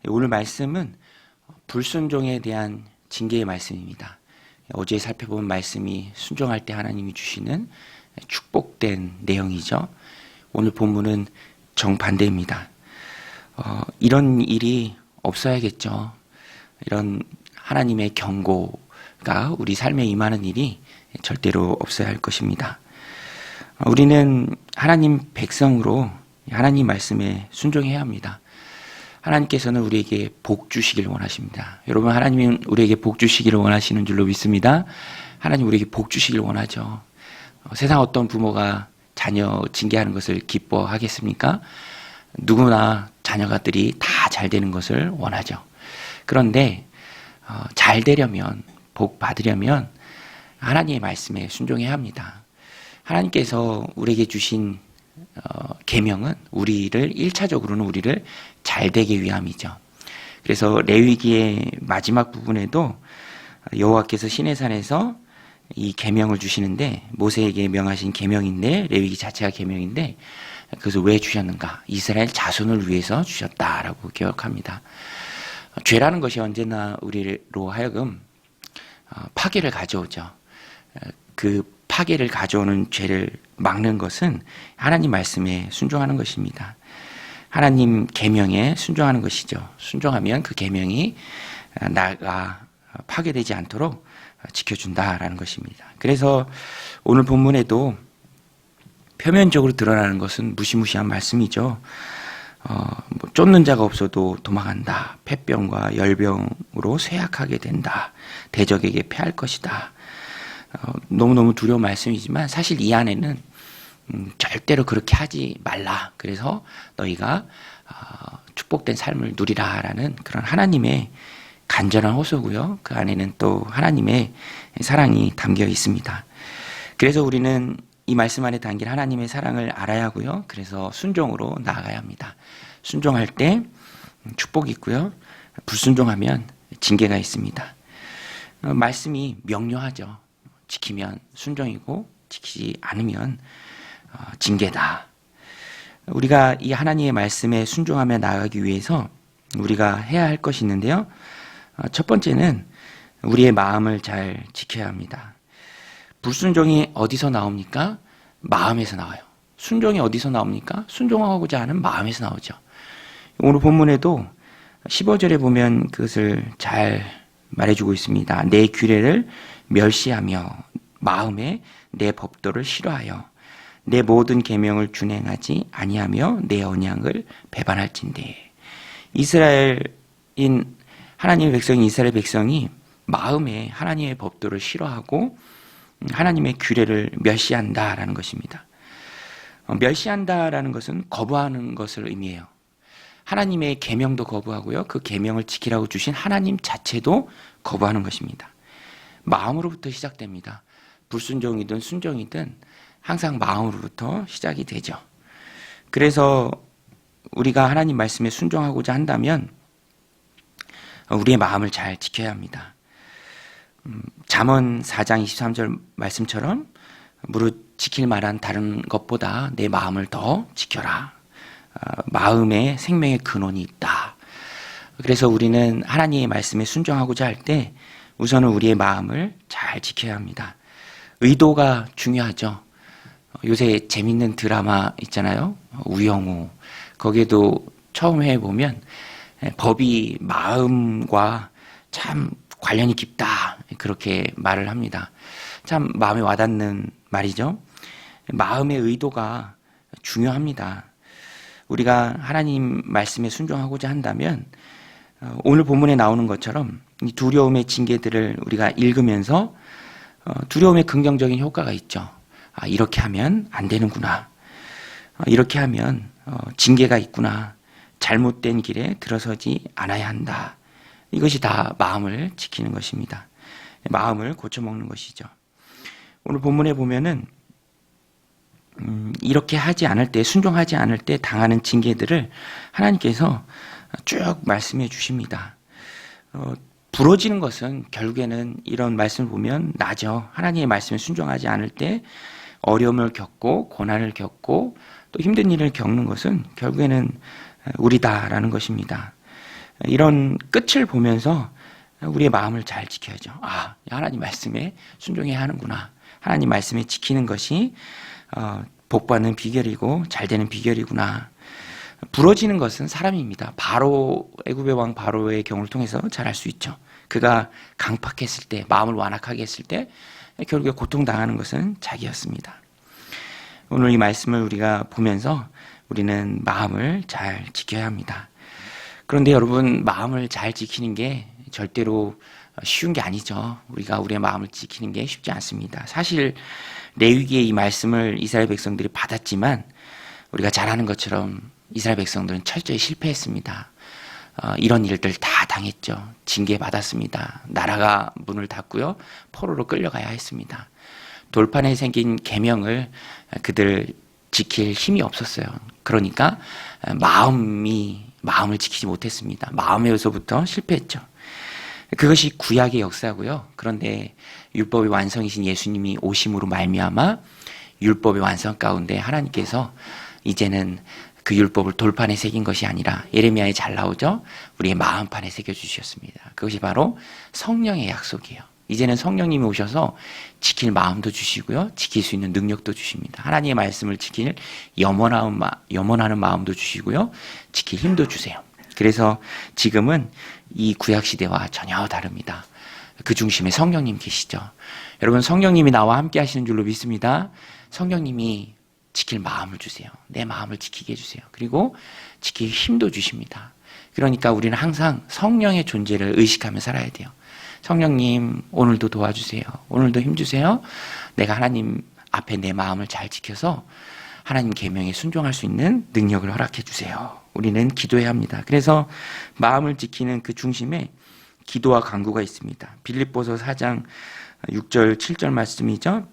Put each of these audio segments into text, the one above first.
오늘 말씀은 불순종에 대한 징계의 말씀입니다. 어제 살펴본 말씀이 순종할 때 하나님이 주시는 축복된 내용이죠. 오늘 본문은 정반대입니다. 이런 일이 없어야겠죠. 이런 하나님의 경고가 우리 삶에 임하는 일이 절대로 없어야 할 것입니다. 우리는 하나님 백성으로 하나님 말씀에 순종해야 합니다. 하나님께서는 우리에게 복 주시기를 원하십니다. 여러분, 하나님은 우리에게 복 주시기를 원하시는 줄로 믿습니다. 하나님 우리에게 복 주시기를 원하죠. 세상 어떤 부모가 자녀 징계하는 것을 기뻐하겠습니까? 누구나 자녀가들이 다 잘 되는 것을 원하죠. 그런데 잘 되려면, 복 받으려면 하나님의 말씀에 순종해야 합니다. 하나님께서 우리에게 주신 계명은 우리를 1차적으로는 우리를 잘 되게 위함이죠. 그래서 레위기의 마지막 부분에도 여호와께서 시내산에서 이 계명을 주시는데, 모세에게 명하신 계명인데, 레위기 자체가 계명인데, 그래서 왜 주셨는가? 이스라엘 자손을 위해서 주셨다라고 기억합니다. 죄라는 것이 언제나 우리로 하여금 파괴를 가져오죠. 그 파괴를 가져오는 죄를 막는 것은 하나님 말씀에 순종하는 것입니다. 하나님 계명에 순종하는 것이죠. 순종하면 그 계명이 나가 파괴되지 않도록 지켜준다라는 것입니다. 그래서 오늘 본문에도 표면적으로 드러나는 것은 무시무시한 말씀이죠. 쫓는 자가 없어도 도망한다. 폐병과 열병으로 쇠약하게 된다. 대적에게 패할 것이다. 너무너무 두려운 말씀이지만 사실 이 안에는 절대로 그렇게 하지 말라. 그래서 너희가 축복된 삶을 누리라라는 그런 하나님의 간절한 호소고요. 그 안에는 또 하나님의 사랑이 담겨 있습니다. 그래서 우리는 이 말씀 안에 담긴 하나님의 사랑을 알아야 하고요. 그래서 순종으로 나아가야 합니다. 순종할 때 축복이 있고요. 불순종하면 징계가 있습니다. 말씀이 명료하죠. 지키면 순종이고 지키지 않으면 징계다. 우리가 이 하나님의 말씀에 순종하며 나아가기 위해서 우리가 해야 할 것이 있는데요. 첫 번째는 우리의 마음을 잘 지켜야 합니다. 불순종이 어디서 나옵니까? 마음에서 나와요. 순종이 어디서 나옵니까? 순종하고자 하는 마음에서 나오죠. 오늘 본문에도 15절에 보면 그것을 잘 말해주고 있습니다. 내 규례를 멸시하며 마음에 내 법도를 싫어하여 내 모든 계명을 준행하지 아니하며 내 언약을 배반할진대. 이스라엘인 하나님의 백성인 이스라엘 백성이 마음에 하나님의 법도를 싫어하고 하나님의 규례를 멸시한다라는 것입니다. 멸시한다라는 것은 거부하는 것을 의미해요. 하나님의 계명도 거부하고요. 그 계명을 지키라고 주신 하나님 자체도 거부하는 것입니다. 마음으로부터 시작됩니다. 불순종이든 순종이든 항상 마음으로부터 시작이 되죠. 그래서 우리가 하나님 말씀에 순종하고자 한다면 우리의 마음을 잘 지켜야 합니다. 잠언 4장 23절 말씀처럼 무릇 지킬 만한 다른 것보다 내 마음을 더 지켜라. 마음에 생명의 근원이 있다. 그래서 우리는 하나님의 말씀에 순종하고자 할 때 우선은 우리의 마음을 잘 지켜야 합니다. 의도가 중요하죠. 요새 재밌는 드라마 있잖아요. 우영우. 거기에도 처음 해 보면 법이 마음과 참 관련이 깊다. 그렇게 말을 합니다. 참 마음에 와닿는 말이죠. 마음의 의도가 중요합니다. 우리가 하나님 말씀에 순종하고자 한다면 오늘 본문에 나오는 것처럼 이 두려움의 징계들을 우리가 읽으면서 두려움의 긍정적인 효과가 있죠. 이렇게 하면 안 되는구나. 이렇게 하면 징계가 있구나. 잘못된 길에 들어서지 않아야 한다. 이것이 다 마음을 지키는 것입니다. 마음을 고쳐먹는 것이죠. 오늘 본문에 보면은 이렇게 하지 않을 때, 순종하지 않을 때 당하는 징계들을 하나님께서 쭉 말씀해 주십니다. 부러지는 것은 결국에는 이런 말씀을 보면 나죠. 하나님의 말씀에 순종하지 않을 때 어려움을 겪고 고난을 겪고 또 힘든 일을 겪는 것은 결국에는 우리다라는 것입니다. 이런 끝을 보면서 우리의 마음을 잘 지켜야죠. 아, 하나님 말씀에 순종해야 하는구나. 하나님 말씀에 지키는 것이 복받는 비결이고 잘 되는 비결이구나. 부러지는 것은 사람입니다. 애굽의 왕 바로의 경우를 통해서 잘 알 수 있죠. 그가 강팍했을 때, 마음을 완악하게 했을 때 결국에 고통당하는 것은 자기였습니다. 오늘 이 말씀을 우리가 보면서 우리는 마음을 잘 지켜야 합니다. 그런데 여러분, 마음을 잘 지키는 게 절대로 쉬운 게 아니죠. 우리가 우리의 마음을 지키는 게 쉽지 않습니다. 사실 레위기의 이 말씀을 이스라엘 백성들이 받았지만 우리가 잘 아는 것처럼 이스라엘 백성들은 철저히 실패했습니다. 이런 일들 다 당했죠. 징계받았습니다. 나라가 문을 닫고요, 포로로 끌려가야 했습니다. 돌판에 생긴 계명을 그들 지킬 힘이 없었어요. 그러니까 마음을 지키지 못했습니다. 마음에서부터 실패했죠. 그것이 구약의 역사고요. 그런데 율법의 완성이신 예수님이 오심으로 말미암아 율법의 완성 가운데 하나님께서 이제는 그 율법을 돌판에 새긴 것이 아니라, 예레미야에 잘 나오죠? 우리의 마음판에 새겨주셨습니다. 그것이 바로 성령의 약속이에요. 이제는 성령님이 오셔서 지킬 마음도 주시고요, 지킬 수 있는 능력도 주십니다. 하나님의 말씀을 지킬 염원하는 마음도 주시고요, 지킬 힘도 주세요. 그래서 지금은 이 구약시대와 전혀 다릅니다. 그 중심에 성령님 계시죠. 여러분, 성령님이 나와 함께 하시는 줄로 믿습니다. 성령님이 지킬 마음을 주세요. 내 마음을 지키게 해주세요. 그리고 지킬 힘도 주십니다. 그러니까 우리는 항상 성령의 존재를 의식하며 살아야 돼요. 성령님, 오늘도 도와주세요. 오늘도 힘주세요. 내가 하나님 앞에 내 마음을 잘 지켜서 하나님 계명에 순종할 수 있는 능력을 허락해 주세요. 우리는 기도해야 합니다. 그래서 마음을 지키는 그 중심에 기도와 간구가 있습니다. 빌립보서 4장 6절 7절 말씀이죠.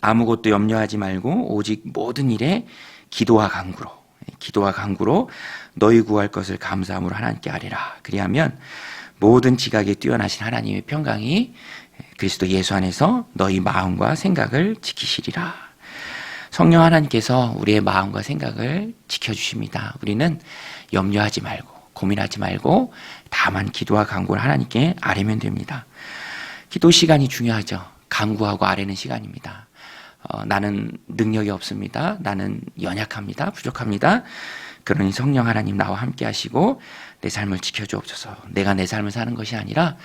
아무것도 염려하지 말고 오직 모든 일에 기도와 간구로 너희 구할 것을 감사함으로 하나님께 아뢰라. 그리하면 모든 지각에 뛰어나신 하나님의 평강이 그리스도 예수 안에서 너희 마음과 생각을 지키시리라. 성령 하나님께서 우리의 마음과 생각을 지켜주십니다. 우리는 염려하지 말고 고민하지 말고 다만 기도와 간구를 하나님께 아뢰면 됩니다. 기도 시간이 중요하죠. 간구하고 아뢰는 시간입니다. 나는 능력이 없습니다. 나는 연약합니다. 부족합니다. 그러니 성령 하나님 나와 함께 하시고 내 삶을 지켜주옵소서. 내가 내 삶을 사는 것이 아니라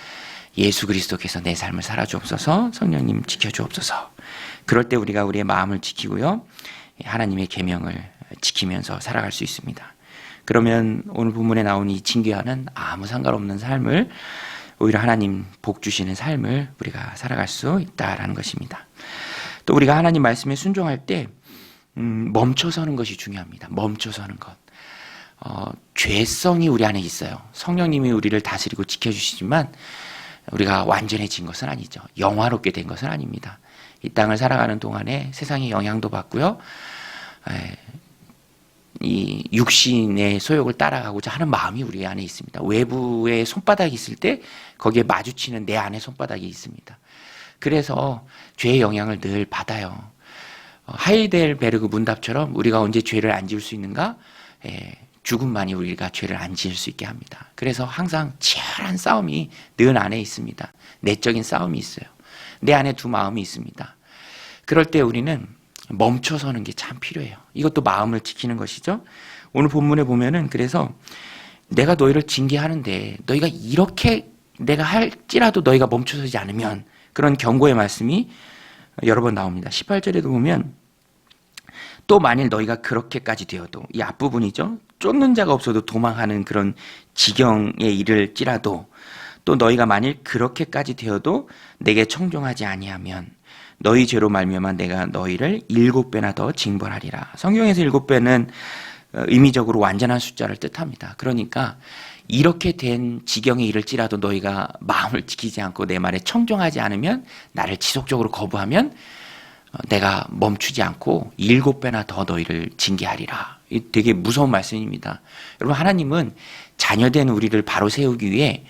예수 그리스도께서 내 삶을 살아주옵소서. 성령님 지켜주옵소서. 그럴 때 우리가 우리의 마음을 지키고요, 하나님의 계명을 지키면서 살아갈 수 있습니다. 그러면 오늘 본문에 나온 이 징계와는 아무 상관없는 삶을, 오히려 하나님 복 주시는 삶을 우리가 살아갈 수 있다라는 것입니다. 또 우리가 하나님 말씀에 순종할 때 멈춰서는 것이 중요합니다. 멈춰서는 것. 죄성이 우리 안에 있어요. 성령님이 우리를 다스리고 지켜주시지만 우리가 완전해진 것은 아니죠. 영화롭게 된 것은 아닙니다. 이 땅을 살아가는 동안에 세상의 영향도 받고요, 이 육신의 소욕을 따라가고자 하는 마음이 우리 안에 있습니다. 외부에 손바닥이 있을 때 거기에 마주치는 내 안에 손바닥이 있습니다. 그래서 죄의 영향을 늘 받아요. 하이델베르그 문답처럼 우리가 언제 죄를 안 지을 수 있는가? 죽음만이 우리가 죄를 안 지을 수 있게 합니다. 그래서 항상 치열한 싸움이 늘 안에 있습니다. 내적인 싸움이 있어요. 내 안에 두 마음이 있습니다. 그럴 때 우리는 멈춰서는 게 참 필요해요. 이것도 마음을 지키는 것이죠. 오늘 본문에 보면은, 그래서 내가 너희를 징계하는데 너희가 이렇게 내가 할지라도 너희가 멈춰서지 않으면, 그런 경고의 말씀이 여러 번 나옵니다. 18절에도 보면 또 만일 너희가 그렇게까지 되어도, 이 앞부분이죠. 쫓는 자가 없어도 도망하는 그런 지경에 이를지라도, 또 너희가 만일 그렇게까지 되어도 내게 청종하지 아니하면 너희 죄로 말미암아 내가 너희를 7배나 더 징벌하리라. 성경에서 7배는 의미적으로 완전한 숫자를 뜻합니다. 그러니까 이렇게 된 지경에 이를지라도 너희가 마음을 지키지 않고 내 말에 청종하지 않으면, 나를 지속적으로 거부하면 내가 멈추지 않고 7배나 더 너희를 징계하리라. 되게 무서운 말씀입니다. 여러분, 하나님은 자녀된 우리를 바로 세우기 위해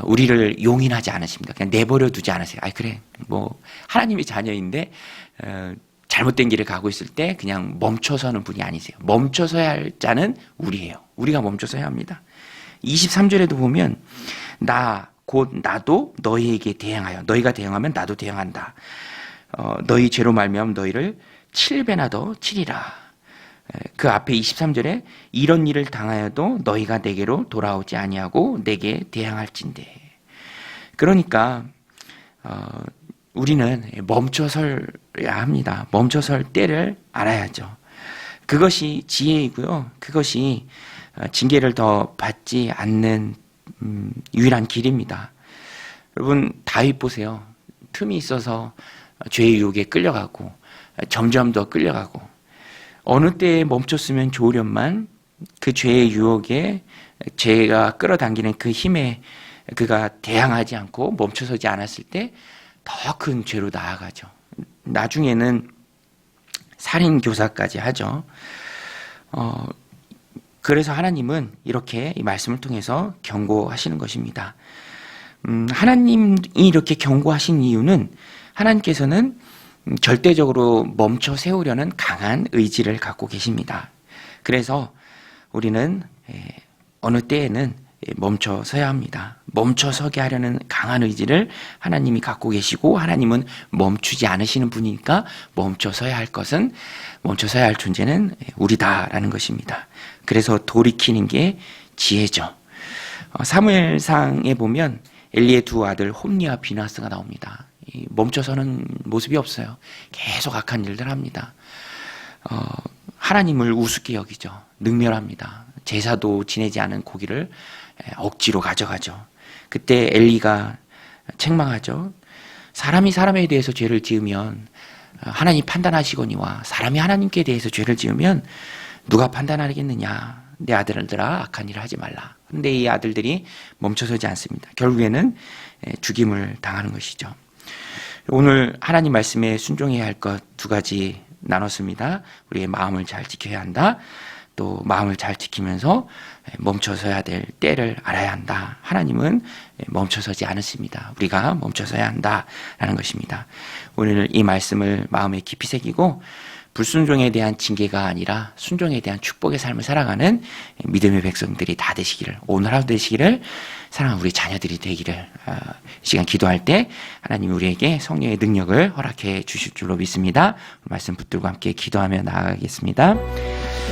우리를 용인하지 않으십니다. 그냥 내버려 두지 않으세요. 그래, 뭐 하나님의 자녀인데 잘못된 길을 가고 있을 때 그냥 멈춰서는 분이 아니세요. 멈춰서야 할 자는 우리예요. 우리가 멈춰서야 합니다. 23절에도 보면 나 곧 나도 너희에게 대항하여 너희가 대항하면 나도 대항한다. 너희 죄로 말미암아 너희를 7배나 더 치리라. 그 앞에 23절에 이런 일을 당하여도 너희가 내게로 돌아오지 아니하고 내게 대항할진대. 그러니까 우리는 멈춰서야 합니다. 멈춰설 때를 알아야죠. 그것이 지혜이고요. 그것이 징계를 더 받지 않는 유일한 길입니다. 여러분 다윗 보세요. 틈이 있어서 죄의 유혹에 끌려가고 점점 더 끌려가고 어느 때에 멈췄으면 좋으련만 그 죄의 유혹에 죄가 끌어당기는 그 힘에 그가 대항하지 않고 멈춰서지 않았을 때 더 큰 죄로 나아가죠. 나중에는 살인교사까지 하죠. 그래서 하나님은 이렇게 이 말씀을 통해서 경고하시는 것입니다. 하나님이 이렇게 경고하신 이유는 하나님께서는 절대적으로 멈춰 세우려는 강한 의지를 갖고 계십니다. 그래서 우리는 어느 때에는 멈춰 서야 합니다. 멈춰 서게 하려는 강한 의지를 하나님이 갖고 계시고 하나님은 멈추지 않으시는 분이니까 멈춰 서야 할 것은 멈춰 서야 할 존재는 우리다라는 것입니다. 그래서 돌이키는 게 지혜죠. 사무엘상에 보면 엘리의 두 아들 홈니와 비나스가 나옵니다. 멈춰서는 모습이 없어요. 계속 악한 일들 합니다. 하나님을 우습게 여기죠. 능멸합니다. 제사도 지내지 않은 고기를 억지로 가져가죠. 그때 엘리가 책망하죠. 사람이 사람에 대해서 죄를 지으면 하나님 판단하시거니와 사람이 하나님께 대해서 죄를 지으면 누가 판단하겠느냐. 내 아들들아 악한 일을 하지 말라. 그런데 이 아들들이 멈춰서지 않습니다. 결국에는 죽임을 당하는 것이죠. 오늘 하나님 말씀에 순종해야 할 것 두 가지 나눴습니다. 우리의 마음을 잘 지켜야 한다. 또 마음을 잘 지키면서 멈춰서야 될 때를 알아야 한다. 하나님은 멈춰서지 않으십니다. 우리가 멈춰서야 한다라는 것입니다. 오늘 이 말씀을 마음에 깊이 새기고 불순종에 대한 징계가 아니라 순종에 대한 축복의 삶을 살아가는 믿음의 백성들이 다 되시기를, 오늘 하루 되시기를, 사랑하는 우리 자녀들이 되기를 시간 기도할 때 하나님이 우리에게 성령의 능력을 허락해 주실 줄로 믿습니다. 말씀 붙들고 함께 기도하며 나아가겠습니다.